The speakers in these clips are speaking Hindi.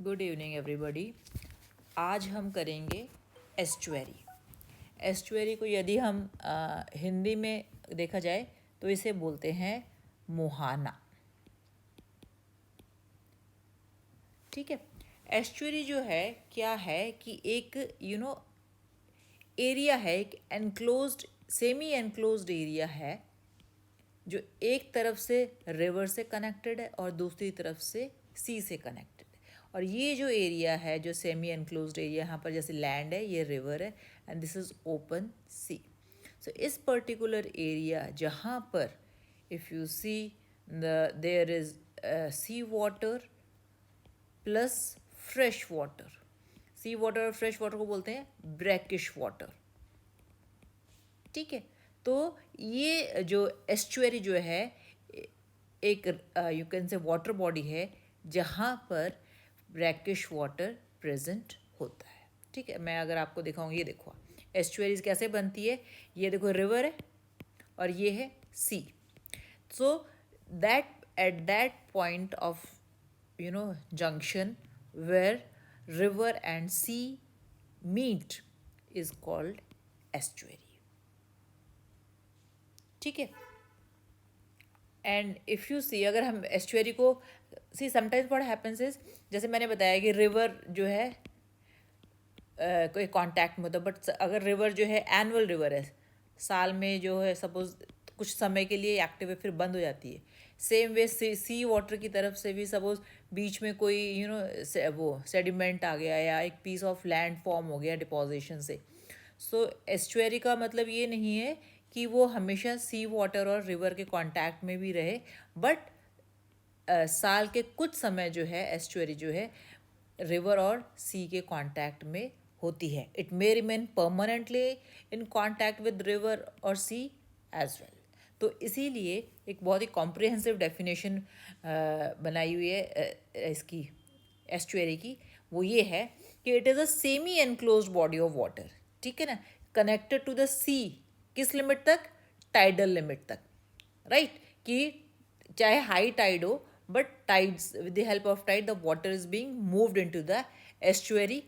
Good evening everybody. आज हम करेंगे एस्चुअरी। एस्चुअरी को यदि हम हिंदी में देखा जाए तो इसे बोलते हैं मुहाना। ठीक है। एस्चुअरी जो है क्या है कि एक एरिया है, एक एनक्लोज्ड सेमी एनक्लोज्ड एरिया है जो एक तरफ से रिवर से कनेक्टेड है और दूसरी तरफ से सी से कनेक्टेड है। और ये जो एरिया है, जो सेमी एनक्लोज्ड एरिया, यहाँ पर जैसे लैंड है, ये रिवर है and this is open sea. So इस पर्टिकुलर एरिया जहाँ पर if you see there is sea water plus fresh water. Sea water और फ्रेश वाटर को बोलते हैं ब्रैकिश वाटर। ठीक है। तो ये जो एस्चुअरी जो है एक यू कैन से वाटर बॉडी है जहाँ पर ब्रैकिश वाटर प्रेजेंट होता है। ठीक है। मैं अगर आपको दिखाऊँ, ये देखो एस्चुअरीज कैसे बनती है। ये देखो रिवर है और ये है sea. So that at that point of junction where river and sea meet is called estuary. ठीक है। एंड इफ़ यू सी, अगर हम एस्चुअरी को see sometimes what happens is, जैसे मैंने बताया कि रिवर जो है कोई कांटेक्ट में होता है, बट अगर रिवर जो है एनुअल रिवर है, साल में जो है सपोज कुछ समय के लिए एक्टिव है फिर बंद हो जाती है। सेम वे सी वाटर की तरफ से भी सपोज बीच में कोई वो सेडिमेंट आ गया या एक पीस ऑफ लैंड फॉर्म हो गया डिपोजिशन से। सो एस्चुअरी का मतलब ये नहीं है कि वो हमेशा सी वाटर और रिवर के कांटेक्ट में भी रहे, बट साल के कुछ समय जो है एस्चुअरी जो है रिवर और सी के कांटेक्ट में होती है। It may remain permanently in contact with river और सी एज वेल। तो इसीलिए एक बहुत ही कॉम्प्रिहेंसिव डेफिनेशन बनाई हुई है इसकी एस्चुअरी की। वो ये है कि it is a semi enclose body of water. ठीक है ना, कनेक्टेड टू द सी। किस लिमिट तक? टाइडल लिमिट तक। राइट कि चाहे हाई टाइड हो, but tides with the help of tied the water is being moved into the estuary.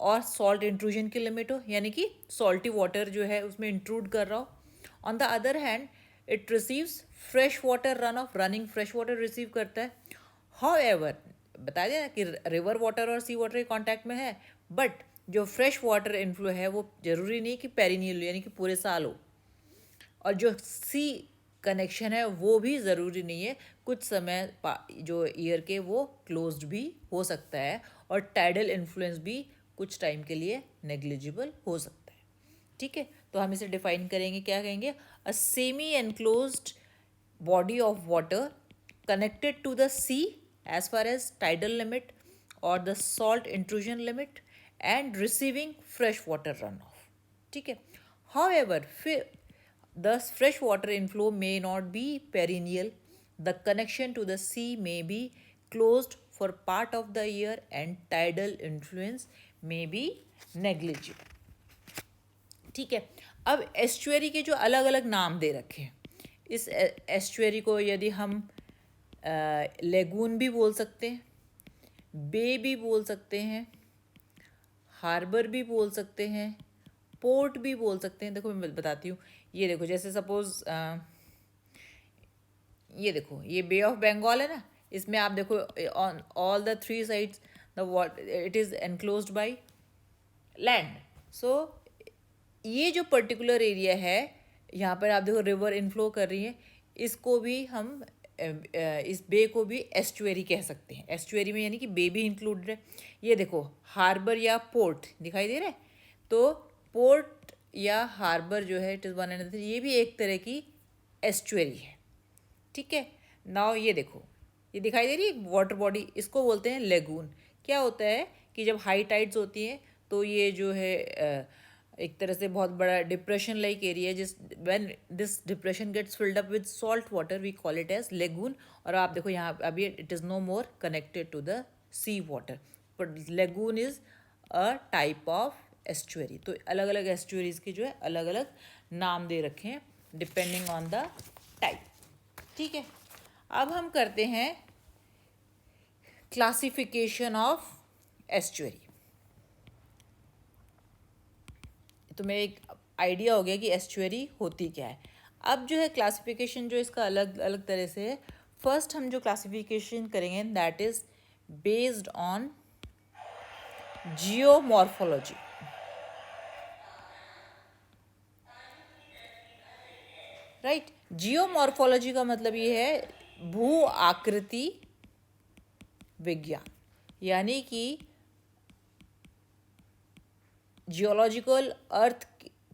और सॉल्ट इंट्रूजन की लिमिट हो, यानी कि सॉल्टी वाटर जो है उसमें इंट्रूड कर रहा हो। On the other hand it receives fresh water run of, running fresh water receive करता है। हाउ एवर बता देना कि रिवर वाटर और सी वाटर के कॉन्टैक्ट में है, बट जो फ्रेश वाटर इनफ्लो है वो जरूरी नहीं कि पेरिनियल यानी कि पूरे साल हो, और जो सी कनेक्शन है वो भी ज़रूरी नहीं है। कुछ समय जो ईयर के वो क्लोज्ड भी हो सकता है और टाइडल इन्फ्लुएंस भी कुछ टाइम के लिए नेग्लिजिबल हो सकता है। ठीक है। तो हम इसे डिफाइन करेंगे, क्या कहेंगे? A semi enclosed body of water connected to the sea as far as tidal limit or the salt intrusion limit and receiving fresh water runoff. ठीक है। However, the fresh water inflow may not be perennial. The connection to the sea may be closed for part of the year and tidal influence may be negligible. ठीक है। अब एस्चुअरी के जो अलग अलग नाम दे रखे हैं, इस एस्चुअरी को यदि हम लेगून भी बोल सकते हैं, बे भी बोल सकते हैं, हार्बर भी बोल सकते हैं, पोर्ट भी बोल सकते हैं। देखो मैं बताती हूँ। ये देखो, जैसे सपोज ये देखो, ये बे ऑफ बंगाल है ना, इसमें आप देखो on all the three sides the it is enclosed by land. So ये जो पर्टिकुलर एरिया है, यहाँ पर आप देखो रिवर इनफ्लो कर रही है, इसको भी हम इस बे को भी एस्चुअरी कह सकते हैं। एस्चुअरी में यानी कि बे भी इंक्लूडेड है। ये देखो हार्बर या पोर्ट दिखाई दे रहा है, तो पोर्ट या हार्बर जो है इट इज़ वन एंड ये भी एक तरह की एस्चुअरी है। ठीक है। नाउ ये देखो, ये दिखाई दे रही है वाटर बॉडी, इसको बोलते हैं लेगून। क्या होता है कि जब हाई टाइड्स होती हैं तो ये जो है एक तरह से बहुत बड़ा डिप्रेशन लाइक एरिया, जिस when this depression gets filled up with salt water we call it as lagoon. और आप देखो यहाँ अभी it is no more connected to the sea water, but lagoon is a type of estuary. तो अलग अलग एस्चुअरीज के जो है अलग अलग नाम दे रखे हैं डिपेंडिंग ऑन द टाइप। ठीक है। अब हम करते हैं क्लासिफिकेशन ऑफ एस्चुअरी। तुम्हें एक आइडिया हो गया कि एस्चुअरी होती क्या है। अब जो है क्लासिफिकेशन जो इसका अलग अलग तरह से है। फर्स्ट हम जो क्लासिफिकेशन करेंगे that is based on geomorphology. Right, geomorphology का मतलब ये है भू आकृति विज्ञान, यानी कि जियोलॉजिकल अर्थ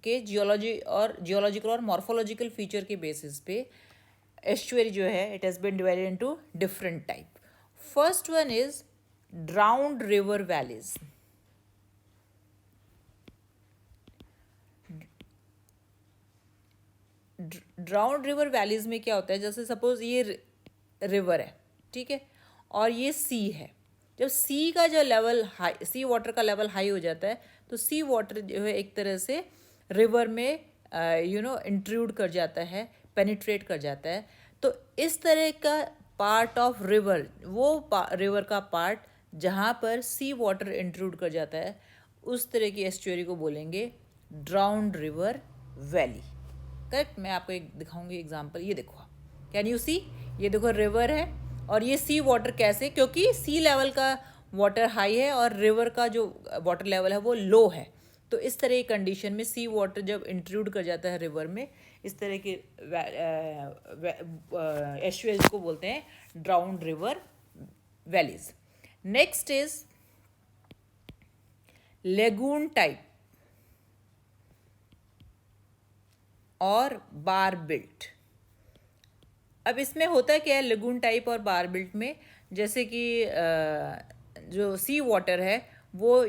के जियोलॉजिकल और मॉर्फोलॉजिकल फीचर के बेसिस पे एस्चुअरी जो है it has been divided into different type. First one is drowned river valleys. Drowned river valleys में क्या होता है, जैसे सपोज ये रिवर है, ठीक है, और ये सी है। जब सी का जो लेवल हाई, सी वाटर का लेवल हाई हो जाता है तो सी वाटर जो है एक तरह से रिवर में इंट्रूड कर जाता है, पेनिट्रेट कर जाता है। तो इस तरह का पार्ट ऑफ रिवर, वो रिवर का पार्ट जहाँ पर सी वाटर इंट्रूड कर जाता है, उस तरह की एस्चुअरी को बोलेंगे ड्राउन्ड रिवर वैली। करेक्ट। मैं आपको एक दिखाऊंगी एग्जांपल। ये देखो, कैन यू सी, ये देखो रिवर है और ये सी वाटर कैसे, क्योंकि सी लेवल का वाटर हाई है और रिवर का जो वाटर लेवल है वो लो है। तो इस तरह की कंडीशन में सी वाटर जब इंट्रूड कर जाता है रिवर में, इस तरह के एस्चुअरीज को बोलते हैं ड्राउन्ड river valleys. Next is lagoon type और बार बिल्ट। अब इसमें होता क्या है लेगून टाइप और बार बिल्ट में, जैसे कि जो सी वाटर है वो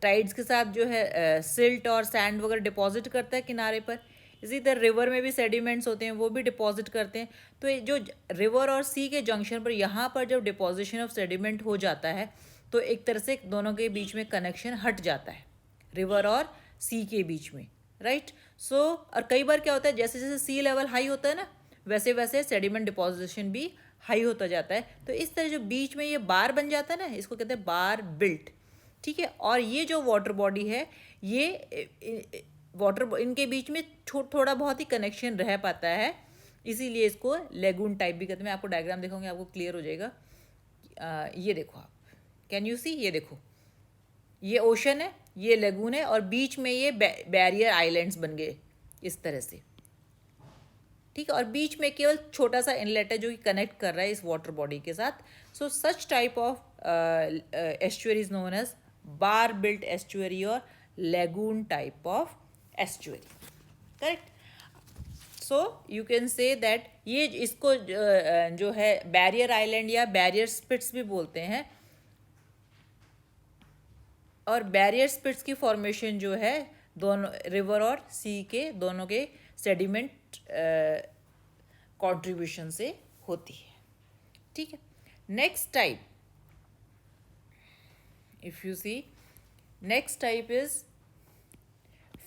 टाइड्स के साथ जो है सिल्ट और सैंड वगैरह डिपॉजिट करता है किनारे पर। इसी तरह रिवर में भी सेडिमेंट्स होते हैं, वो भी डिपॉजिट करते हैं। तो ये जो रिवर और सी के जंक्शन पर यहाँ पर जब डिपॉजिशन ऑफ सेडिमेंट हो जाता है तो एक तरह से दोनों के बीच में कनेक्शन हट जाता है, रिवर और सी के बीच में। राइट। सो और कई बार क्या होता है, जैसे जैसे सी लेवल हाई होता है ना, वैसे वैसे सेडिमेंट डिपॉजिशन भी हाई होता जाता है। तो इस तरह जो बीच में ये बार बन जाता है ना, इसको कहते हैं बार बिल्ट। ठीक है। और ये जो वाटर बॉडी है, ये वाटर इनके बीच में थोड़ा बहुत ही कनेक्शन रह पाता है, इसीलिए इसको लेगून टाइप भी कहते हैं। मैं आपको डायग्राम दिखाऊंगी, आपको क्लियर हो जाएगा। ये देखो आप, कैन यू सी, ये देखो, ये ओशन है, ये लेगून है और बीच में ये बैरियर आइलैंड्स बन गए इस तरह से। ठीक है। और बीच में केवल छोटा सा इनलेट है जो कि कनेक्ट कर रहा है इस वाटर बॉडी के साथ। So such type of estuary is known as bar built estuary और lagoon type of estuary. Correct. So you can say that ये इसको जो है बैरियर आइलैंड या बैरियर स्पिट्स भी बोलते हैं। और बैरियर स्पिट्स की फॉर्मेशन जो है दोनों रिवर और सी के दोनों के सेडिमेंट कंट्रीब्यूशन से होती है। ठीक है। Next type, if you see, next type is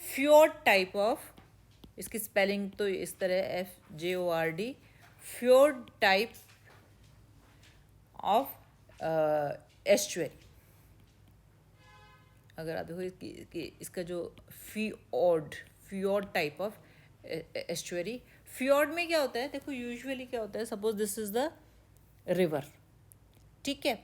fjord type of, इसकी स्पेलिंग तो इस तरह FJORD, fjord type of estuary. अगर आप देखो कि इसका जो fjord type of estuary, fjord में क्या होता है, देखो यूजुअली क्या होता है, suppose this is the river. ठीक है।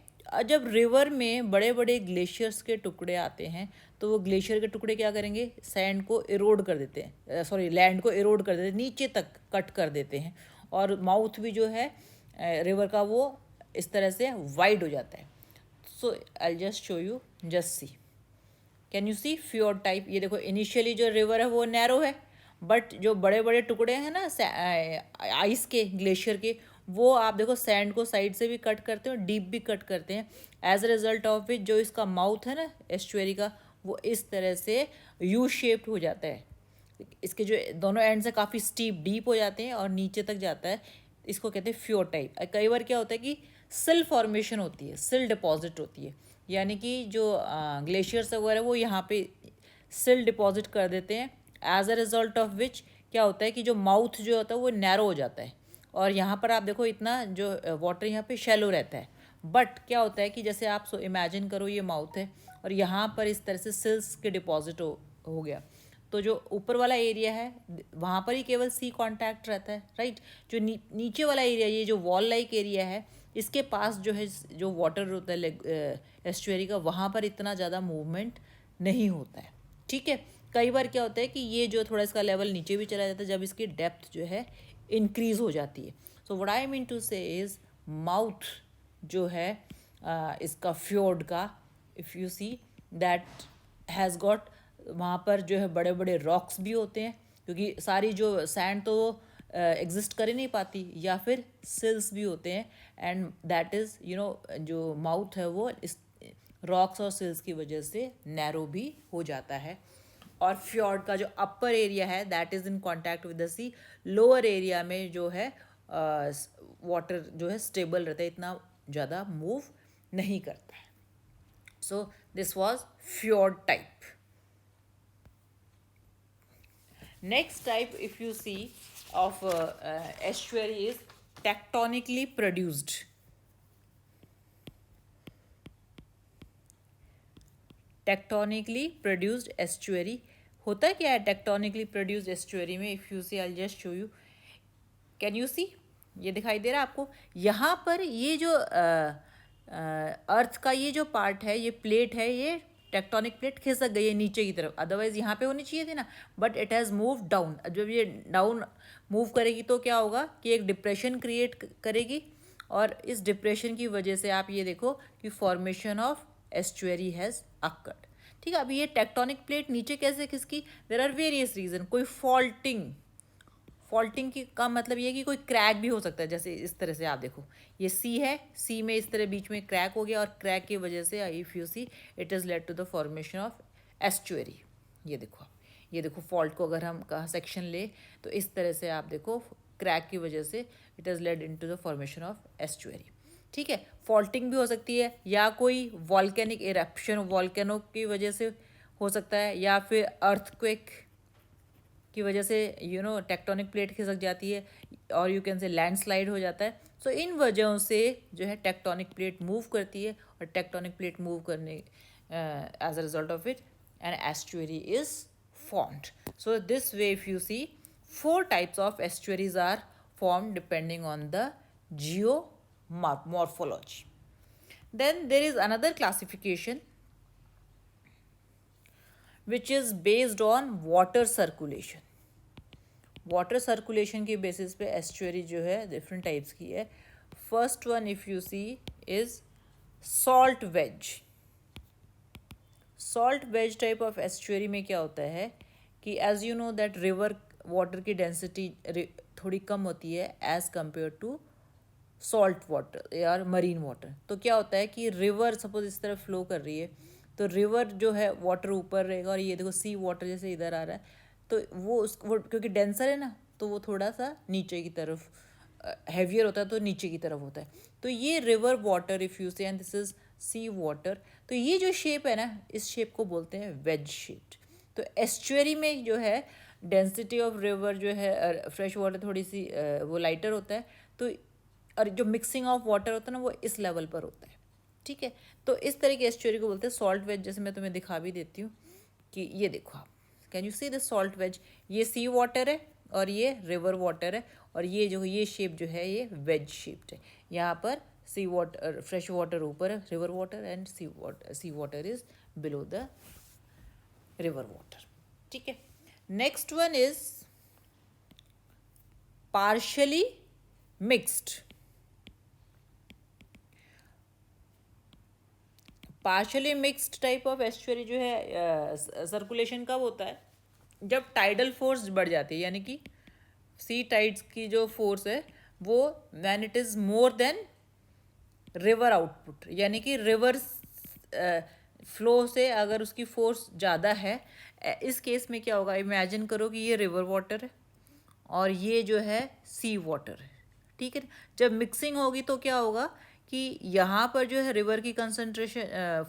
जब रिवर में बड़े बड़े ग्लेशियर्स के टुकड़े आते हैं तो वो ग्लेशियर के टुकड़े क्या करेंगे, सैंड को इरोड कर देते हैं, सॉरी लैंड को इरोड कर देते हैं, नीचे तक कट कर देते हैं। और माउथ भी जो है रिवर का वो इस तरह से वाइड हो जाता है। So I just show you, just see, can you see fjord type. ये देखो इनिशियली जो रिवर है वो नैरो है, बट जो बड़े बड़े टुकड़े हैं ना आइस के, ग्लेशियर के, वो आप देखो सैंड को साइड से भी कट करते हैं और डीप भी कट करते हैं। As a result of which जो इसका माउथ है ना एस्चुअरी का, वो इस तरह से यू शेप्ड हो जाता है। इसके जो दोनों एंड से काफ़ी स्टीप डीप हो जाते हैं और नीचे तक जाता है। इसको कहते हैं फ्योर्ड टाइप। कई बार क्या होता है कि सिल फॉर्मेशन होती है, सिल डिपॉजिट होती है, यानी कि जो ग्लेशियर्स वगैरह वो यहाँ पे सिल डिपॉजिट कर देते हैं। As a result of which क्या होता है कि जो माउथ जो होता है वो नैरो हो जाता है और यहाँ पर आप देखो इतना जो वाटर यहाँ पे शैलो रहता है, बट क्या होता है कि जैसे आप इमेजिन करो ये माउथ है और यहाँ पर इस तरह से सिल्स के डिपॉजिट हो गया, तो जो ऊपर वाला एरिया है वहाँ पर ही केवल सी कांटेक्ट रहता है, राइट। जो नीचे वाला एरिया, ये जो वॉल लाइक एरिया है, इसके पास जो है जो वाटर होता है एस्चुअरी का, वहाँ पर इतना ज़्यादा मूवमेंट नहीं होता है, ठीक है। कई बार क्या होता है कि ये जो थोड़ा इसका लेवल नीचे भी चला जाता है जब इसकी डेप्थ जो है इंक्रीज हो जाती है। So what I mean to say is mouth जो है इसका फ्योर्ड का, if you see that has got, वहाँ पर जो है बड़े बड़े रॉक्स भी होते हैं, क्योंकि सारी जो सैंड तो एग्जिस्ट कर ही नहीं पाती, या फिर सिल्स भी होते हैं, एंड दैट इज़ जो माउथ है वो इस रॉक्स और सिल्स की वजह से नैरो भी हो जाता है। और फ्योर्ड का जो अपर एरिया है that is in contact with the sea, lower area में जो है वाटर जो है स्टेबल रहता है, इतना ज़्यादा मूव नहीं करता है। So this was fjord type. Next type, if you see, of estuary is tectonically produced. Tectonically produced estuary होता क्या है tectonically produced estuary में? If you see, I'll just show you. Can you see? ये दिखाई दे रहा है आपको? यहाँ पर ये जो अर्थ का ये जो पार्ट है, ये प्लेट है, ये टेक्टोनिक प्लेट खिसक गई है नीचे की तरफ, अदरवाइज यहाँ पे होनी चाहिए थी ना, but it has move down. जब ये डाउन मूव करेगी तो क्या होगा कि एक डिप्रेशन क्रिएट करेगी, और इस डिप्रेशन की वजह से आप ये देखो कि formation of estuary has occurred, ठीक है। अभी ये टेक्टोनिक प्लेट नीचे कैसे खिसकी? There are various reason. कोई फॉल्टिंग की का मतलब ये कि कोई क्रैक भी हो सकता है, जैसे इस तरह से आप देखो ये सी है, सी में इस तरह बीच में क्रैक हो गया, और क्रैक की वजह से if you see it is led to the formation of estuary. ये देखो, ये देखो फॉल्ट को अगर हम कहा सेक्शन ले तो इस तरह से आप देखो क्रैक की वजह से it is led in to the formation of estuary, ठीक है। फॉल्टिंग भी हो सकती है, या कोई वॉल्केनिक इरप्शन वॉल्केनो की वजह से हो सकता है, या फिर अर्थक्वेक की वजह से टेक्टोनिक प्लेट खिसक जाती है, और यू कैन से लैंडस्लाइड हो जाता है। सो इन वजहों से जो है टेक्टोनिक प्लेट मूव करती है, और टेक्टोनिक प्लेट मूव करने as a result of it an estuary is formed. So this way if you see 4 types of estuaries are formed depending on the geomorphology. Then there is another classification which is based on water circulation. Water circulation के बेसिस पे एस्चुअरी जो है डिफरेंट टाइप्स की है। First one if you see is salt wedge. Salt wedge type of estuary में क्या होता है कि as you know that river water की डेंसिटी थोड़ी कम होती है as compare to salt water या मरीन वाटर। तो क्या होता है कि रिवर सपोज इस तरह फ्लो कर रही है, तो रिवर जो है वाटर ऊपर रहेगा, और ये देखो सी वाटर जैसे इधर आ रहा है, तो वो क्योंकि डेंसर है ना, तो वो थोड़ा सा नीचे की तरफ हैवियर होता है, तो नीचे की तरफ होता है। तो ये river water if you say, and this is sea water, तो ये जो शेप है ना, इस शेप को बोलते हैं वेज शेप्ड। तो एस्चुअरी में जो है डेंसिटी ऑफ रिवर जो है फ्रेश वाटर थोड़ी सी वो लाइटर होता है, तो और जो मिक्सिंग ऑफ वाटर होता है ना वो इस लेवल पर होता है, ठीक है। तो इस तरह की एस्चुअरी को बोलते हैं सॉल्ट वेज। जैसे मैं तुम्हें दिखा भी देती हूँ कि ये देखो आप, can you see the salt wedge, ये सी वाटर है और ये रिवर वाटर है, और ये जो ये शेप जो है ये वेज शेप्ड है। यहाँ पर सी वाटर फ्रेश वाटर ऊपर है river water, and sea water is below the river water, ठीक है। Next one is partially mixed. Partially mixed type of estuary जो है सर्कुलेशन कब होता है? जब टाइडल फोर्स बढ़ जाती है, यानी कि सी टाइड्स की जो फोर्स है वो when it is more than river output, यानी कि रिवर फ्लो से अगर उसकी फोर्स ज़्यादा है, इस केस में क्या होगा, इमेजिन करो कि ये रिवर वाटर है और ये जो है सी वाटर है, ठीक है। जब मिक्सिंग होगी तो क्या होगा कि यहाँ पर जो है रिवर की कंसंट्रेशन,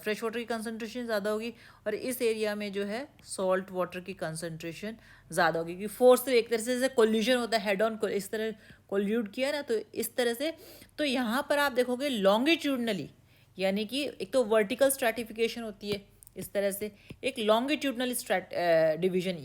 फ्रेश वाटर की कंसंट्रेशन ज़्यादा होगी, और इस एरिया में जो है सॉल्ट वाटर की कंसंट्रेशन ज़्यादा होगी, क्योंकि फोर्स तो एक तरह से जैसे कोल्यूशन होता है, हेड ऑन इस तरह कोल्यूड किया ना, तो इस तरह से। तो यहाँ पर आप देखोगे लॉन्गिट्यूडनली, यानी कि एक तो वर्टिकल स्ट्रैटिफिकेशन होती है इस तरह से, एक लॉन्गिट्यूडनल डिवीजन,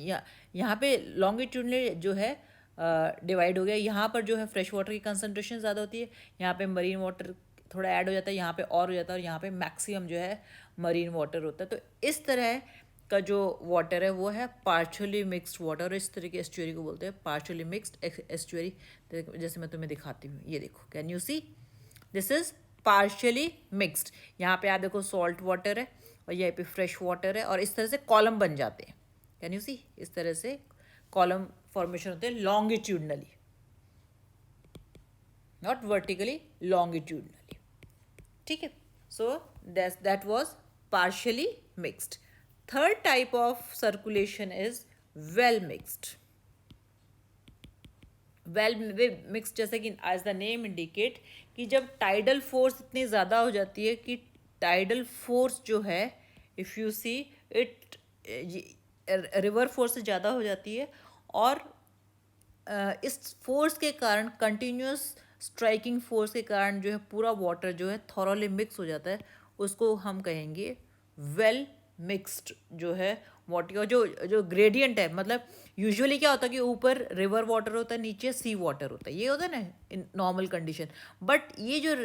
यहाँ पे लॉन्गिट्यूडनली जो है डिवाइड हो गया। यहाँ पर जो है फ्रेश वाटर की कंसंट्रेशन ज़्यादा होती है, यहाँ पे मरीन वाटर थोड़ा ऐड हो जाता है, यहाँ पे और हो जाता है, और यहाँ पे मैक्सिमम जो है मरीन वाटर होता है। तो इस तरह का जो वाटर है वो है पार्शियली मिक्स्ड वाटर, और इस तरह के एस्चुअरी को बोलते हैं पार्शियली मिक्स्ड एस्चुअरी। जैसे मैं तुम्हें दिखाती हूँ, ये देखो, can you see, this is partially mixed. यहाँ पे आप देखो सॉल्ट वाटर है, और यहाँ पे फ्रेश वाटर है, और इस तरह से कॉलम बन जाते हैं। कैन यू सी, इस तरह से कॉलम फॉर्मेशन होते हैं लॉन्गिट्यूडनली, नॉट वर्टिकली, लॉन्गिट्यूडनली। ठीक है, so that was partially mixed. Third type of circulation is well mixed. Well mixed, जैसे कि एज द नेम इंडिकेट, कि जब टाइडल फोर्स इतनी ज़्यादा हो जाती है कि टाइडल फोर्स जो है, if you see it, river force से ज़्यादा हो जाती है, और इस फोर्स के कारण, कंटिन्यूस स्ट्राइकिंग फोर्स के कारण जो है पूरा वाटर जो है थॉरोली मिक्स हो जाता है, उसको हम कहेंगे वेल मिक्स्ड जो है वाटर का जो जो ग्रेडियंट है। मतलब यूजुअली क्या होता है कि ऊपर रिवर वाटर होता है, नीचे सी वाटर होता है, ये होता है ना इन नॉर्मल कंडीशन। बट ये जो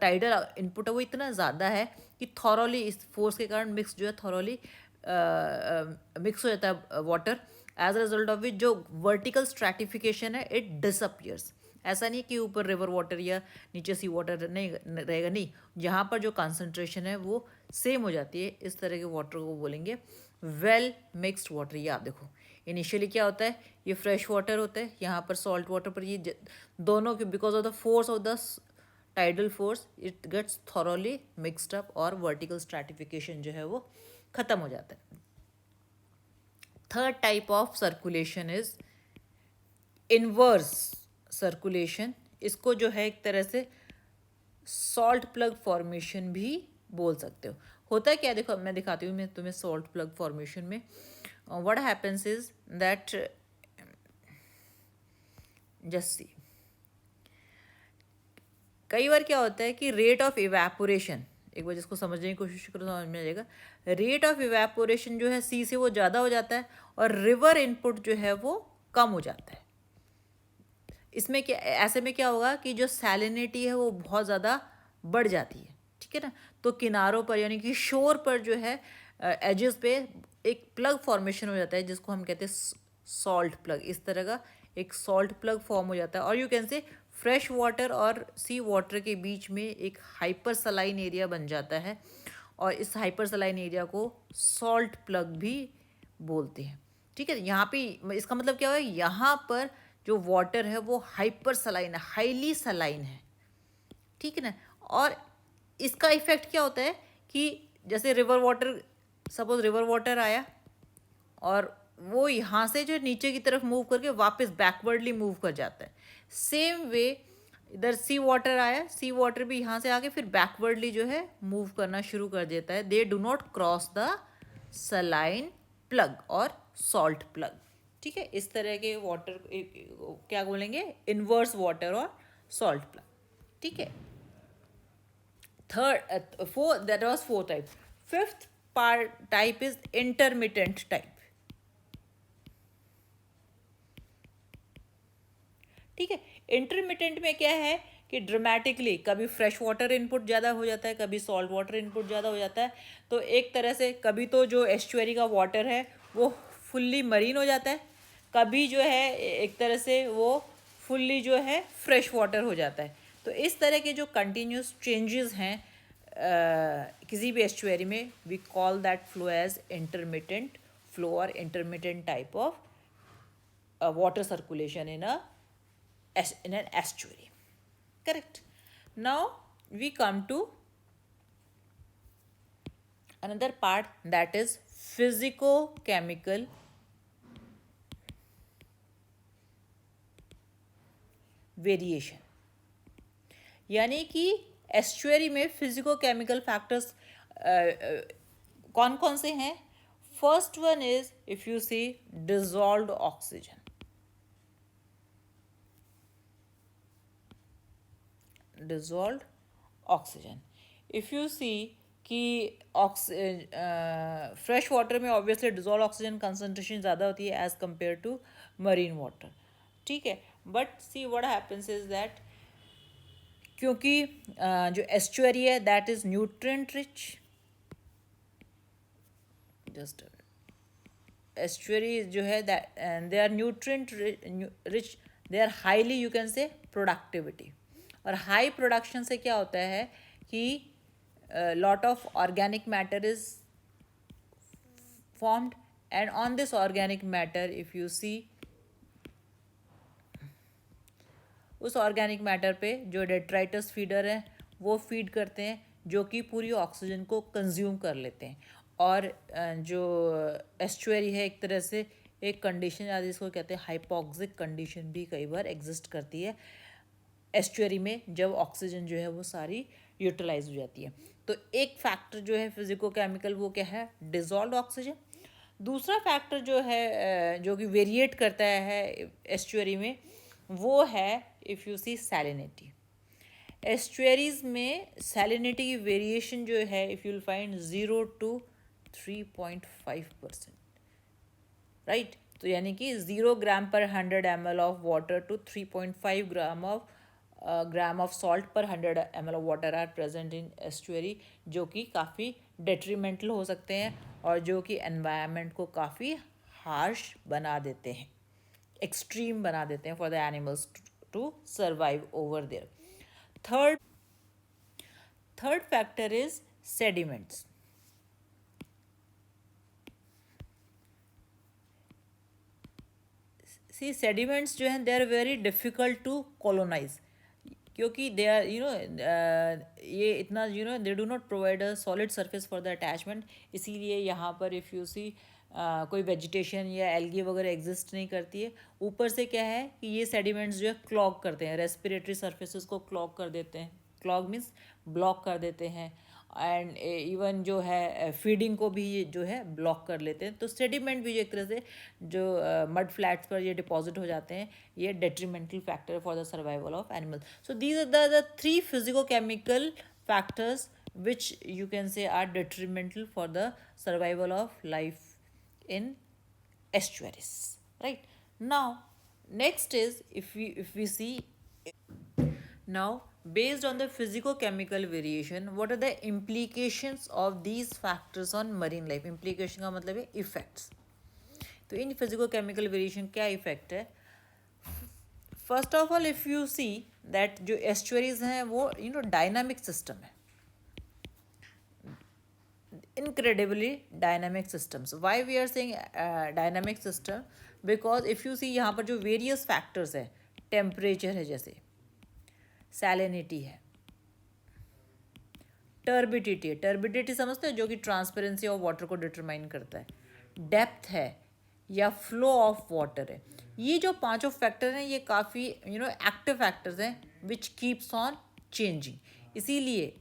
टाइडल इनपुट है वो इतना ज़्यादा है कि थॉरोली इस फोर्स के कारण मिक्स जो है थॉरोली मिक्स हो जाता है water, as a result of which जो वर्टिकल स्ट्रैटिफिकेशन है इट डिसअपियर्स। ऐसा नहीं कि ऊपर रिवर वाटर या नीचे सी वाटर नहीं रहेगा, नहीं, यहाँ पर जो कंसंट्रेशन है वो सेम हो जाती है। इस तरह के वाटर को बोलेंगे वेल मिक्स्ड वाटर। ये आप देखो, इनिशियली क्या होता है, ये फ्रेश वाटर होता है, यहाँ पर सॉल्ट वाटर, पर ये दोनों के because of the force of the tidal force it gets thoroughly mixed up, और वर्टिकल स्ट्रैटिफिकेशन जो है वो ख़त्म हो जाता है। Third type of circulation is inverse circulation. इसको जो है एक तरह से सॉल्ट प्लग फॉर्मेशन भी बोल सकते हो। होता है क्या, देखो मैं दिखाती हूँ मैं तुम्हें सॉल्ट प्लग फॉर्मेशन में what happens is that, just see, कई बार क्या होता है कि रेट ऑफ इवेपोरेशन, एक बार जिसको समझने की कोशिश करो समझ में आ जाएगा। रेट ऑफ इवेपोरेशन जो है सी से वो ज़्यादा हो जाता है, और रिवर इनपुट जो है वो कम हो जाता है। इसमें क्या, ऐसे में क्या होगा कि जो सैलिनिटी है वो बहुत ज़्यादा बढ़ जाती है, ठीक है ना। तो किनारों पर यानी कि शोर पर जो है एजेस पे एक प्लग फॉर्मेशन हो जाता है, जिसको हम कहते हैं सॉल्ट प्लग। इस तरह का एक सॉल्ट प्लग फॉर्म हो जाता है, और यू कैन से फ्रेश वाटर और सी वाटर के बीच में एक हाइपर सलाइन एरिया बन जाता है, और इस हाइपर सलाइन एरिया को सॉल्ट प्लग भी बोलते हैं। ठीक है, यहाँ पे इसका मतलब क्या हुआ, यहाँ पर जो वाटर है वो हाइपर सलाइन है, हाईली सलाइन है, ठीक है ना। और इसका इफेक्ट क्या होता है कि जैसे river water, suppose river water आया, और वो यहाँ से जो नीचे की तरफ मूव करके वापस बैकवर्डली मूव कर जाता है। सेम वे इधर सी वाटर आया, सी वाटर भी यहाँ से आके फिर बैकवर्डली जो है मूव करना शुरू कर देता है। दे do not cross the saline plug और सॉल्ट प्लग। ठीक है, इस तरह के वाटर क्या बोलेंगे, इनवर्स वाटर और सॉल्ट प्लग। ठीक है, third four, that was four type. Fifth part type is intermittent type. ठीक है, इंटरमिटेंट में क्या है कि ड्रामेटिकली कभी फ्रेश वाटर इनपुट ज़्यादा हो जाता है, कभी सॉल्ट वाटर इनपुट ज़्यादा हो जाता है। तो एक तरह से कभी तो जो एस्चुअरी का वाटर है वो फुल्ली मरीन हो जाता है, कभी जो है एक तरह से वो फुल्ली जो है फ्रेश वाटर हो जाता है। तो इस तरह के जो कंटिन्यूस चेंजेस हैं किसी भी एस्चुअरी में, we call that flow as intermittent flow और intermittent type of water circulation in an estuary. Correct. Now we come to another part, that is physico-chemical variation. यानी कि एस्चुअरी में फिजिको केमिकल फैक्टर्स कौन कौन से हैं? First one is if you see dissolved oxygen. Dissolved oxygen. If you see कि फ्रेश वाटर में ऑब्वियसली डिजॉल्व ऑक्सीजन कंसनट्रेशन ज़्यादा होती है as compare to marine water. ठीक है, but see what happens is that क्योंकि जो एस्चुअरी है that is nutrient rich. Just estuary जो है that they are nutrient rich, they are highly you can say productivity. और हाई प्रोडक्शन से क्या होता है कि lot of organic matter is formed and on this organic matter if you see उस ऑर्गेनिक मैटर पे जो डेट्राइटस फीडर हैं वो फीड करते हैं जो कि पूरी ऑक्सीजन को कंज्यूम कर लेते हैं. और जो एस्चुअरी है एक तरह से एक कंडीशन या जिसको कहते हैं हाइपोक्सिक कंडीशन भी कई बार एग्जिस्ट करती है एस्चुअरी में जब ऑक्सीजन जो है वो सारी यूटिलाइज हो जाती है. तो एक फैक्टर जो है फिजिको केमिकल वो क्या है? Dissolve oxygen. दूसरा फैक्टर जो है जो कि वेरिएट करता है एस्चुअरी में वो है if you see salinity. Estuaries में सैलिनिटी की वेरिएशन जो है if you will find 0 to 3.5%. Right, तो यानी कि 0 ग्राम पर 100 ml of water to 3.5 gram of salt पर 100 ml of water are present in estuary, जो कि काफ़ी डेट्रीमेंटल हो सकते हैं और जो कि एनवायरनमेंट को काफ़ी हार्श बना देते हैं, एक्सट्रीम बना देते हैं for the animals to survive over there. Third factor is sediments. Sea sediments जो हैं they are very difficult to colonise क्योंकि दे आर ये इतना they do not provide a solid surface for the attachment. इसीलिए यहाँ पर इफ़ यू सी कोई वेजिटेशन या एल्गी वगैरह एग्जिस्ट नहीं करती है. ऊपर से क्या है कि ये सेडिमेंट्स जो है क्लॉग करते हैं, रेस्पिरेटरी सर्फेसेस को क्लॉग कर देते हैं. क्लॉग मीन्स ब्लॉक कर देते हैं एंड इवन जो है फीडिंग को भी ये जो है ब्लॉक कर लेते हैं. तो सेडिमेंट भी एक तरह से जो मड फ्लैट्स पर ये डिपॉजिट हो जाते हैं, ये detrimental factor for the survival of animal. So these are the three physico chemical factors which you can say are detrimental for the survival of life in estuaries. Right, now next is if we see now based on the physico-chemical variation what are the implications of these factors on marine life. implication का मतलब है effects. तो इन physico-chemical variation क्या effect है? First of all if you see that जो एस्चुअरीज हैं वो डायनामिक सिस्टम है, incredibly dynamic systems. Why we are saying dynamic system? Because if you see यहाँ पर जो various factors है, टेम्परेचर है, जैसे सैलिनिटी है, टर्बिडिटी है. टर्बिडिटी समझते हैं जो कि ट्रांसपेरेंसी ऑफ वाटर को डिटरमाइन करता है. डेप्थ है या फ्लो ऑफ वाटर है. ये जो पांचों फैक्टर हैं ये काफ़ी एक्टिव फैक्टर्स हैं विच कीप्स ऑन चेंजिंग. इसीलिए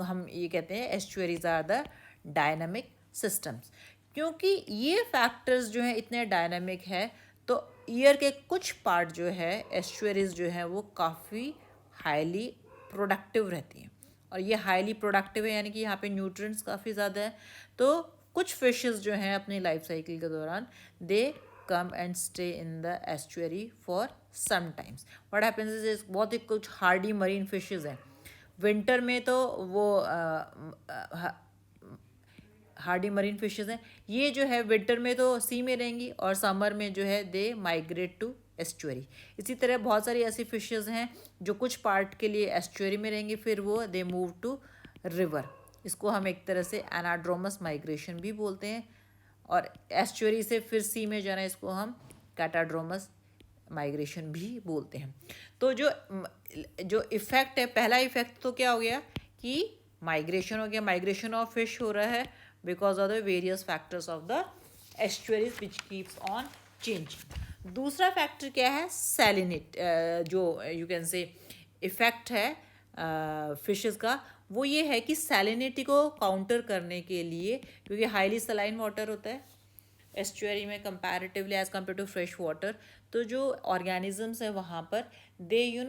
हम ये कहते हैं एस्चुअरीज आर द डायनामिक सिस्टम्स. क्योंकि ये फैक्टर्स जो हैं इतने डायनामिक है तो ईयर के कुछ पार्ट जो है एस्चुअरीज जो है वो काफ़ी हाईली प्रोडक्टिव रहती हैं. और ये हाईली प्रोडक्टिव है यानी कि यहाँ पे न्यूट्रिएंट्स काफ़ी ज़्यादा है. तो कुछ फिशेस जो हैं अपनी लाइफ साइकिल के दौरान they come and stay in the estuary for some times. What happens is बहुत ही कुछ हार्डी मरीन फिशेस हैं. विंटर में तो वो हार्डी मरीन फिशेस हैं. ये जो है विंटर में तो सी में रहेंगी और समर में जो है दे माइग्रेट टू एस्चुअरी. इसी तरह बहुत सारी ऐसी फिशेस हैं जो कुछ पार्ट के लिए एस्चुअरी में रहेंगी, फिर वो दे मूव टू रिवर. इसको हम एक तरह से एनाड्रोमस माइग्रेशन भी बोलते हैं. और एस्चुअरी से फिर सी में जाना इसको हम कैटाड्रोमस माइग्रेशन भी बोलते हैं. तो जो इफ़ेक्ट है, पहला इफ़ेक्ट तो क्या हो गया कि माइग्रेशन हो गया. माइग्रेशन ऑफ फिश हो रहा है because of the various factors of the estuaries which keeps on changing. दूसरा फैक्टर क्या है? सैलिनिट. जो यू कैन से इफ़ेक्ट है फिशेस का, वो ये है कि सैलिनिटी को काउंटर करने के लिए, क्योंकि हाईली सलाइन वाटर होता है एस्चुअरी में comparatively as compare to fresh water, तो जो ऑर्गेनिजम्स है वहाँ पर दे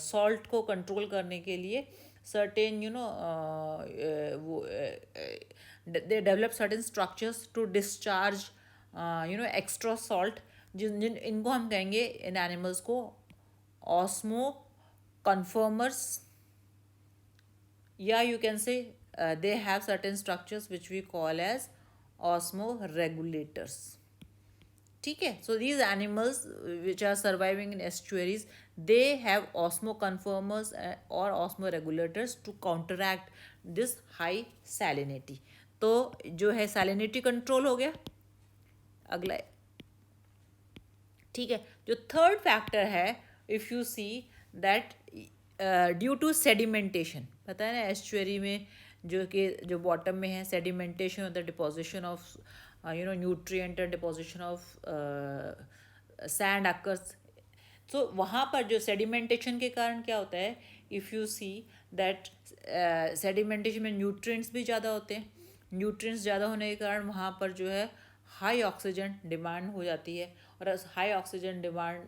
सॉल्ट को कंट्रोल करने के लिए सर्टेन वो they develop certain structures to discharge extra salt, जिन जिन इनको हम कहेंगे इन एनिमल्स को ऑस्मो कन्फर्मर्स, या you can say they have certain structures which we call as osmoregulators. ठीक है, so these animals which are surviving in estuaries, they have osmoconformers or osmoregulators to counteract this high salinity. तो जो है salinity control हो गया. अगला, ठीक है, जो थर्ड फैक्टर है, if you see that due to sedimentation, पता है ना एस्चुअरी में जो बॉटम में है sedimentation the deposition of nutrient and deposition of sand occurs. तो वहाँ पर जो सेडिमेंटेशन के कारण क्या होता है, if you see that sedimentation में न्यूट्रिएंट्स भी ज़्यादा होते हैं, न्यूट्रिएंट्स ज़्यादा होने के कारण वहाँ पर जो है हाई ऑक्सीजन डिमांड हो जाती है, और हाई ऑक्सीजन डिमांड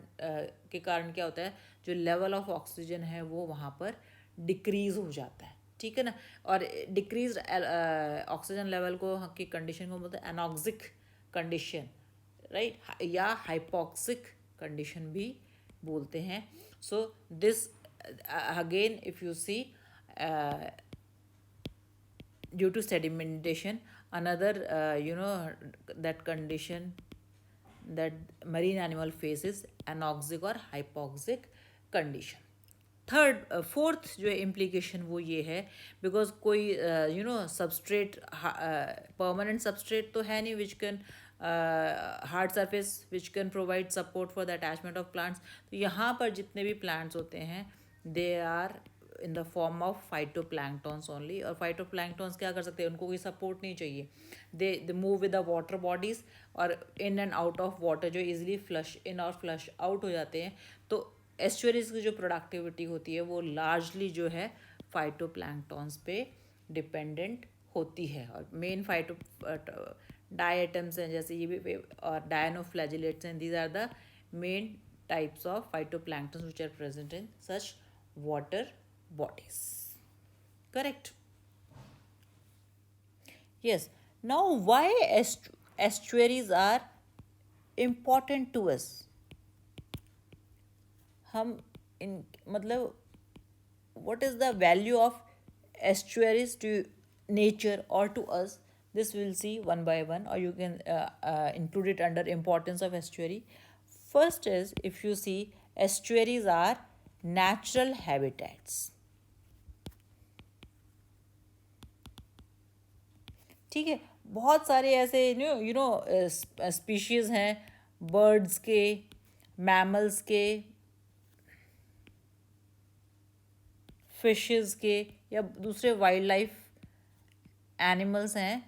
के कारण क्या होता है, जो लेवल ऑफ ऑक्सीजन है वो वहाँ पर डिक्रीज़ हो जाता है. ठीक है ना, और डिक्रीज ऑक्सीजन लेवल को की कंडीशन को बोलते हैं एनॉक्सिक कंडीशन, राइट, या हाइपोक्सिक कंडीशन भी बोलते हैं. So this again if you see due to sedimentation, another that condition that marine animal faces anoxic or hypoxic condition. Third fourth जो इम्प्लीकेशन वो ये है, बिकॉज कोई सबस्ट्रेट परमानेंट सबस्ट्रेट तो है नहीं which can hard surface which can provide support for the attachment of plants. तो यहाँ पर जितने भी प्लांट्स होते हैं they are in the form of phytoplanktons only, और फाइटोप्लैंक्टॉन्स क्या कर सकते हैं, उनको कोई सपोर्ट नहीं चाहिए, they move with the water bodies और in and out of water, जो इजीली फ्लश इन और फ्लश आउट हो जाते हैं. तो एस्चुअरीज की जो प्रोडक्टिविटी होती है वो लार्जली जो है फाइटोप्लैंक्टॉन्स पे डिपेंडेंट होती है, और मेन फाइटो डायटम्स हैं जैसे ये भी, और डायनोफ्लैजिलेट्स हैं. These are the main types of phytoplanktons which are present in such water bodies. Correct? Yes. Now, why estuaries are important to us? हम इन मतलब what is the value of estuaries to nature or to us? This we'll see one by one, or you can include it under importance of estuary. First is, if you see, estuaries are natural habitats. ठीक है, बहुत सारे ऐसे स्पीशीज़ हैं बर्ड्स के, मैमल्स के, फिशेस के, या दूसरे वाइल्ड लाइफ एनिमल्स हैं,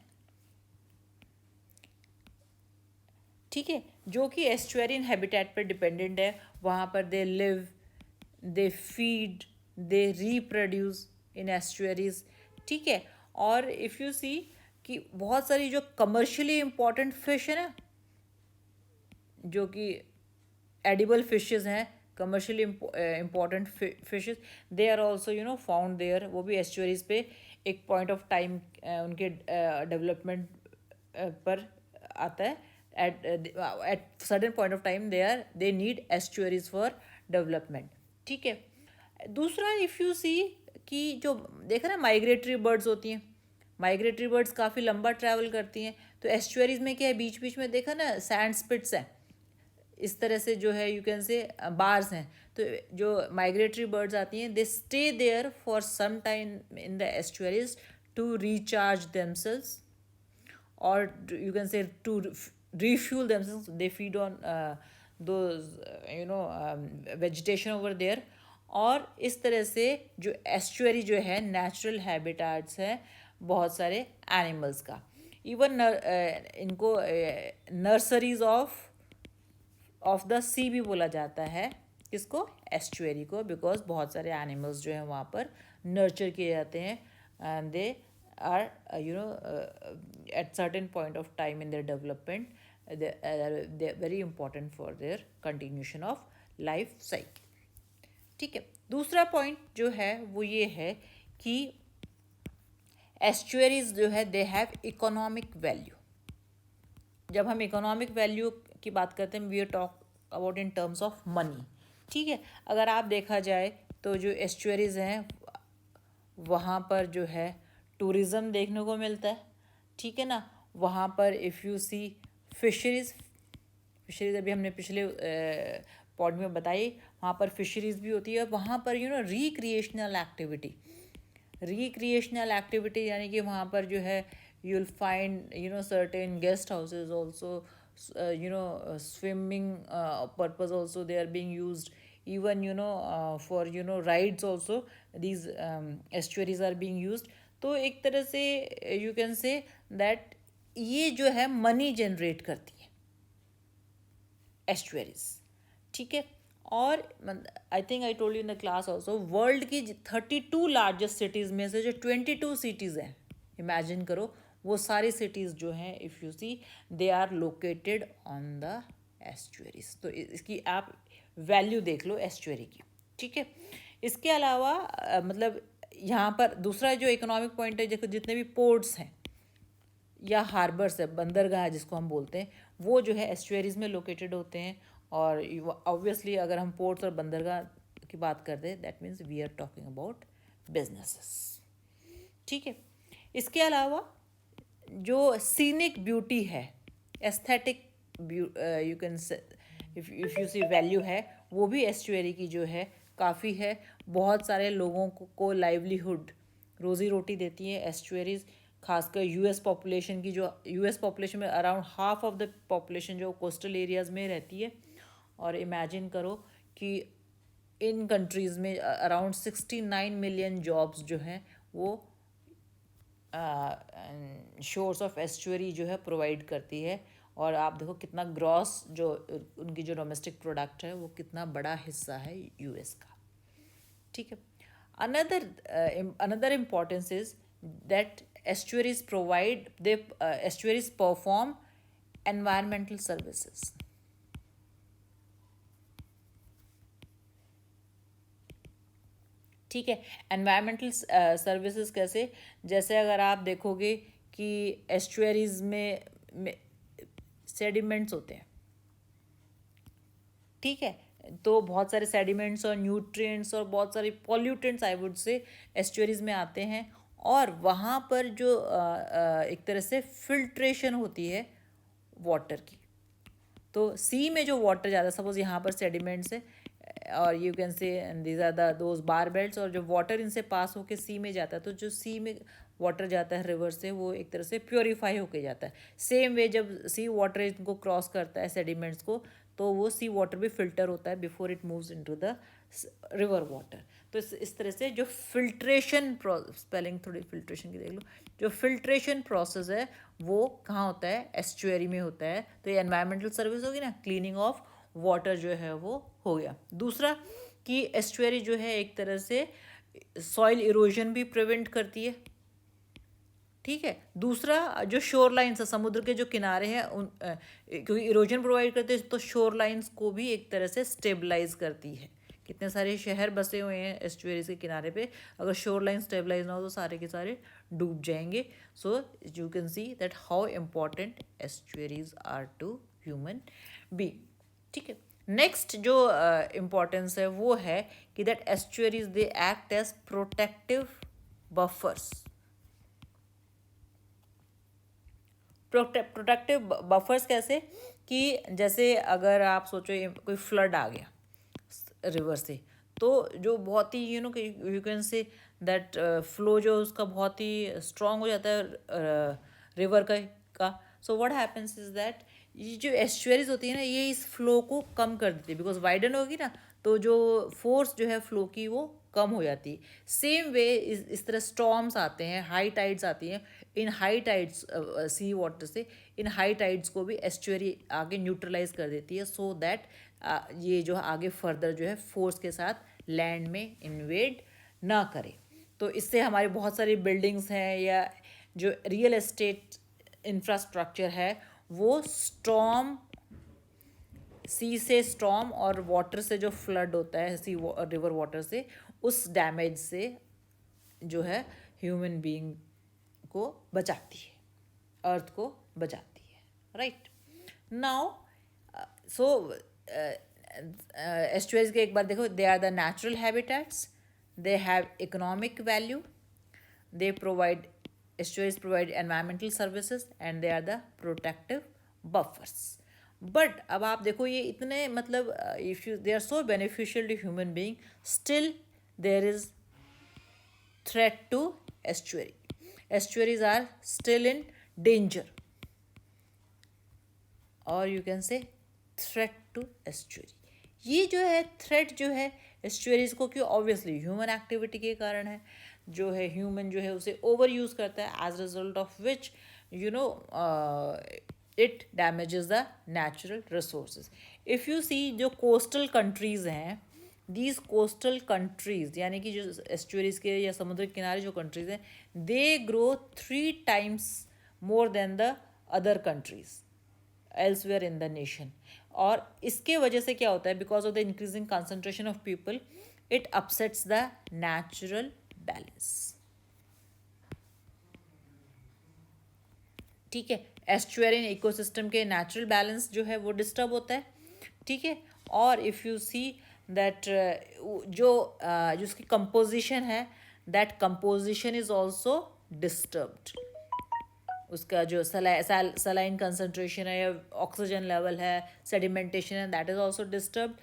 ठीक है, जो कि एस्चुएरियन हैबिटेट पर डिपेंडेंट है. वहाँ पर they live, they feed, they reproduce in estuaries. ठीक है, और इफ़ यू सी कि बहुत सारी जो कमर्शियली इम्पॉर्टेंट फिश है ना, जो कि एडिबल फिशेस हैं, commercially important fishes, they are also found there. वो भी एस्चुअरीज पे एक पॉइंट ऑफ टाइम उनके डेवलपमेंट पर आता है. At certain point of time they need estuaries for development. ठीक है, दूसरा इफ़ यू सी कि जो देखा ना माइग्रेटरी बर्ड्स होती हैं, माइग्रेटरी बर्ड्स काफ़ी लंबा ट्रैवल करती हैं. तो एस्चुअरीज में क्या है, बीच बीच में देखा ना सैंड स्पिट्स हैं, इस तरह से जो है यू कैन से बार्स हैं. तो जो माइग्रेटरी बर्ड्स आती हैं they stay there for some time in the estuaries to recharge themselves, और you can say to refuel themselves. They feed on those vegetation over there. और इस तरह से जो एस्चुअरी जो है नेचुरल हैबिटेट्स है बहुत सारे एनिमल्स का. इवन इनको नर्सरीज ऑफ द सी भी बोला जाता है. किसको? एस्चुअरी को, बिकॉज बहुत सारे एनिमल्स जो हैं वहाँ पर नर्चर किए जाते हैं and they are at certain point of time in their development they very important for their continuation of life cycle. ठीक है, दूसरा पॉइंट जो है वो ये है कि एस्चुअरीज जो है दे हैव इकोनॉमिक वैल्यू। जब हम इकोनॉमिक वैल्यू की बात करते हैं we are talk about in terms of money. ठीक है, अगर आप देखा जाए तो जो एस्चुअरीज हैं वहाँ पर जो है टूरिज़्म देखने को मिलता है। ठीक है ना, वहाँ पर if you see fisheries, fisheries अभी हमने पिछले पॉड में बताई, वहाँ पर फिशरीज़ भी होती है। वहाँ पर रिक्रिएशनल एक्टिविटी, रिक्रिएशनल एक्टिविटी यानी कि वहाँ पर जो है you will find certain guest houses also, swimming purpose also they are being used, even for rides also these estuaries are being used। तो एक तरह से यू कैन से दैट ये जो है मनी जनरेट करती है एस्चुअरीज। ठीक है, और I think I told you in the class also, world की 32 लार्जेस्ट सिटीज़ में से जो 22 सिटीज़ हैं, इमेजिन करो वो सारी सिटीज़ जो हैं if you see they are located on the estuaries. तो इसकी आप वैल्यू देख लो एस्चुअरी की। ठीक है, इसके अलावा मतलब यहाँ पर दूसरा जो इकोनॉमिक पॉइंट है, देखो जितने भी पोर्ट्स हैं या हार्बर्स है, बंदरगाह जिसको हम बोलते हैं, वो जो है एस्चुअरीज में लोकेटेड होते हैं। और ऑब्वियसली अगर हम पोर्ट्स और बंदरगाह की बात करते हैं that means we are talking about businesses. ठीक है, इसके अलावा जो सीनिक ब्यूटी है, aesthetic you can if you see value है, वो भी एस्चुअरी की जो है काफ़ी है। बहुत सारे लोगों को लाइवलीहुड, रोज़ी रोटी देती है एस्चुअरीज। खासकर यूएस पॉपुलेशन की, जो यूएस पॉपुलेशन में around half of the population जो कोस्टल एरियाज़ में रहती है। और इमेजिन करो कि इन कंट्रीज़ में अराउंड 69 मिलियन जॉब्स जो हैं वो शोर्स ऑफ एस्चुअरी जो है प्रोवाइड करती है। और आप देखो कितना ग्रॉस जो उनकी जो डोमेस्टिक प्रोडक्ट है वो कितना बड़ा हिस्सा है यूएस का। ठीक है, another importance is that estuaries provide they estuaries perform environmental services। ठीक है, एनवायरमेंटल सर्विसेज कैसे? जैसे अगर आप देखोगे कि एस्चुअरीज में सेडिमेंट्स होते हैं। ठीक है, तो बहुत सारे सेडिमेंट्स और न्यूट्रिएंट्स और बहुत सारे पॉल्यूटेंट्स आई वुड से एस्चुअरीज में आते हैं। और वहाँ पर जो एक तरह से फिल्ट्रेशन होती है वाटर की। तो सी में जो वाटर ज़्यादा, सपोज यहाँ पर सेडिमेंट्स है और you can say these are those bar belts, और जो वाटर इनसे पास होके सी में जाता है, तो जो सी में वाटर जाता है रिवर से वो एक तरह से प्योरीफाई होके जाता है। सेम वे जब सी वाटर इनको क्रॉस करता है सेडिमेंट्स को, तो वो सी वाटर भी फिल्टर होता है before it moves into the river water. तो इस तरह से जो फिल्ट्रेशन स्पेलिंग थोड़ी फिल्ट्रेशन की देख लो, जो फिल्ट्रेशन प्रोसेस है वो कहाँ होता है? एस्चुअरी में होता है। तो ये एनवायरमेंटल सर्विस होगी ना, क्लीनिंग ऑफ वाटर जो है वो हो गया। दूसरा कि एस्चुअरी जो है एक तरह से सॉइल इरोजन भी प्रिवेंट करती है। ठीक है, दूसरा जो शोर लाइन्स है, समुद्र के जो किनारे हैं उन क्योंकि इरोजन प्रोवाइड करते हैं, तो शोर लाइन्स को भी एक तरह से स्टेबलाइज करती है। कितने सारे शहर बसे हुए हैं एस्चुअरीज के किनारे पे, अगर शोर लाइन स्टेबलाइज ना हो तो सारे के सारे डूब जाएंगे। So you can see that how important estuaries are to human being. ठीक है, नेक्स्ट जो इम्पोर्टेंस है वो है कि that estuaries they act as protective buffers. Protective buffers कैसे? कि जैसे अगर आप सोचो कोई फ्लड आ गया रिवर से, तो जो बहुत ही you can say that flow जो उसका बहुत ही स्ट्रॉन्ग हो जाता है रिवर का। So what happens is that ये जो एस्चुअरीज होती है ना, ये इस फ्लो को कम कर देती है, बिकॉज वाइडन होगी ना तो जो फोर्स जो है फ्लो की वो कम हो जाती है। सेम वे इस तरह स्टॉर्म्स आते हैं, हाई टाइड्स आती हैं। In high tides sea water से इन हाई टाइड्स को भी एस्चुअरी आगे न्यूट्रलाइज कर देती है, सो दैट ये जो आगे फर्दर जो है फोर्स के साथ लैंड में इन्वेड ना करे। तो इससे हमारी बहुत सारी बिल्डिंग्स हैं या जो रियल एस्टेट इंफ्रास्ट्रक्चर है वो स्टॉर्म, सी से स्टॉर्म और वाटर से जो फ्लड होता है सी रिवर वाटर से, उस डैमेज से जो है ह्यूमन बीइंग को बचाती है, अर्थ को बचाती है, राइट। नाउ सो एस्चुअरीज के एक बार देखो, they are the natural habitats, they have economic value, they provide, estuaries provide environmental services and they are the protective buffers. But अब आप देखो ये इतने मतलब if you they are so beneficial to human being, still there is threat to estuary. Estuaries are still in danger, or you can say threat to estuary. ये जो है थ्रेट जो है एस्चुअरीज को, क्यों? ऑब्वियसली ह्यूमन एक्टिविटी के कारण है, जो है ह्यूमन जो है उसे ओवर यूज़ करता है, as result of which you know it damages the natural resources. If you see जो कोस्टल कंट्रीज़ हैं, दीज कोस्टल कंट्रीज़ यानी कि जो एस्चुअरीज के या समुद्र किनारे जो कंट्रीज़ हैं, they grow 3 times more than the other countries elsewhere in the nation. और इसके वजह से क्या होता है, because of the increasing concentration of people, it upsets the natural balance. ठीक है, एस्चुएरियन इकोसिस्टम के नेचुरल बैलेंस जो है वो डिस्टर्ब होता है। ठीक है, और इफ़ यू सी दैट जो उसकी कंपोजिशन है, that composition is also disturbed. उसका जो सलाइन कंसंट्रेशन है या ऑक्सीजन लेवल है, सेडिमेंटेशन है, that is also disturb.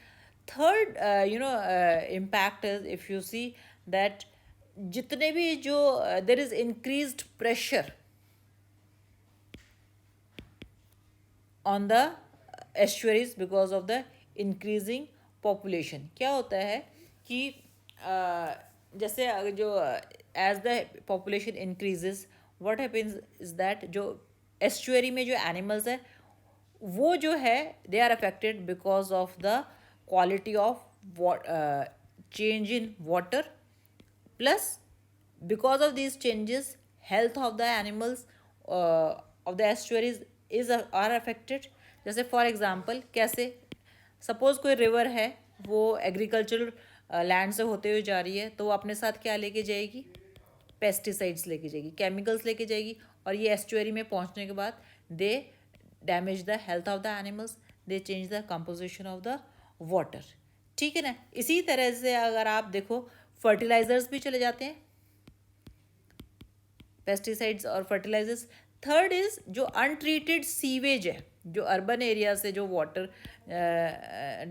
Third impact is if you see that जितने भी जो there is increased pressure on the estuaries because of the increasing population. क्या होता है कि जैसे जो as the population increases, what happens is that जो एस्चुअरी में जो एनिमल्स है वो जो है they are affected because of the quality of change in water, plus because of these changes health of the animals of the estuaries is are affected. जैसे फॉर एग्जांपल कैसे, सपोज कोई रिवर है वो एग्रीकल्चरल लैंड से होते हुए जा रही है, तो वो अपने साथ क्या लेके जाएगी, पेस्टिसाइड्स लेके जाएगी, केमिकल्स लेके जाएगी, और ये एस्चुअरी में पहुंचने के बाद they damage the health of the animals, they change the composition of the water. ठीक है ना। इसी तरह से अगर आप देखो फर्टिलाइजर्स भी चले जाते हैं, पेस्टिसाइड्स और फर्टिलाइजर्स। थर्ड इज जो अनट्रीटेड सीवेज है, जो अर्बन एरिया से जो वाटर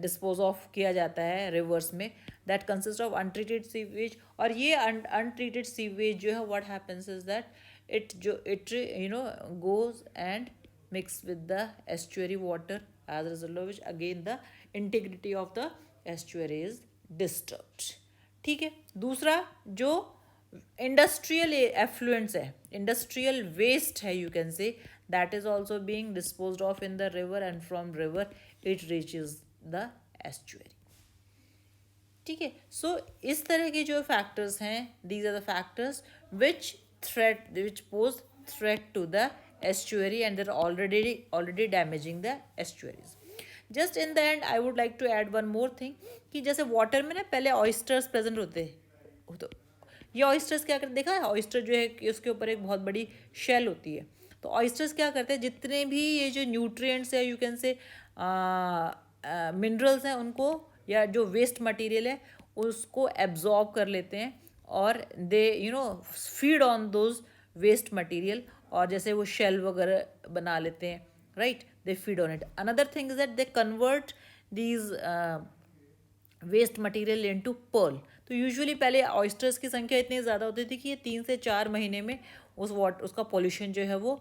डिस्पोज ऑफ किया जाता है रिवर्स में, that consist of untreated sewage. और ये अनट्रीटेड सीवेज जो है what happens is that it you know goes and mix with the estuary water, as result of which again the integrity of the estuary is disturbed. ठीक है। दूसरा जो इंडस्ट्रियल एफ्लुएंट्स है, इंडस्ट्रियल वेस्ट है, you can say, that is also being disposed of in the river and from river it reaches the estuary. ठीक है। सो इस तरह के जो फैक्टर्स हैं, these are the factors which pose threat to the estuary and they're already damaging the estuaries. Just in the end I would like to add one more thing कि जैसे वाटर में ना पहले ऑयस्टर्स प्रेजेंट होते हैं, तो ये ऑयस्टर्स क्या करते, देखा है ऑयस्टर जो है कि उसके ऊपर एक बहुत बड़ी शेल होती है। तो ऑयस्टर्स क्या करते हैं, जितने भी ये जो न्यूट्रिएंट्स है, यू कैन से मिनरल्स हैं, उनको या जो वेस्ट मटेरियल है उसको एब्जॉर्ब कर लेते हैं और they feed on those waste material, और जैसे वो शेल वगैरह बना लेते हैं, right, they feed on it. Another thing is that they convert these waste material into pearl. तो यूजुअली पहले ऑयस्टर्स की संख्या इतनी ज़्यादा होती थी कि ये 3 से 4 महीने में उसका पॉल्यूशन जो है वो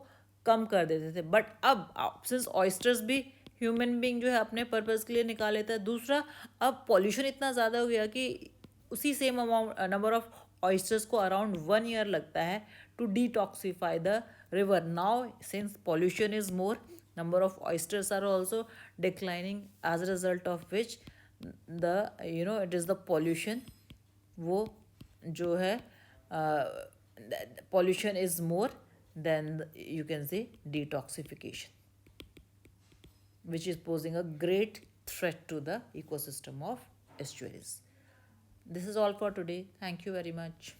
कम कर देते थे। बट अब सिंस ऑयस्टर्स भी ह्यूमन बीइंग जो है अपने पर्पज़ के लिए निकाल लेता है। दूसरा, अब पॉल्यूशन इतना ज़्यादा हो गया कि उसी same amount number of oysters को अराउंड 1 ईयर लगता है to detoxify the river. Now since pollution is more, number of oysters are also declining, as a result of which the it is the pollution, वो जो है pollution is more than you can say detoxification, which is posing a great threat to the ecosystem of estuaries. This is all for today. Thank you very much.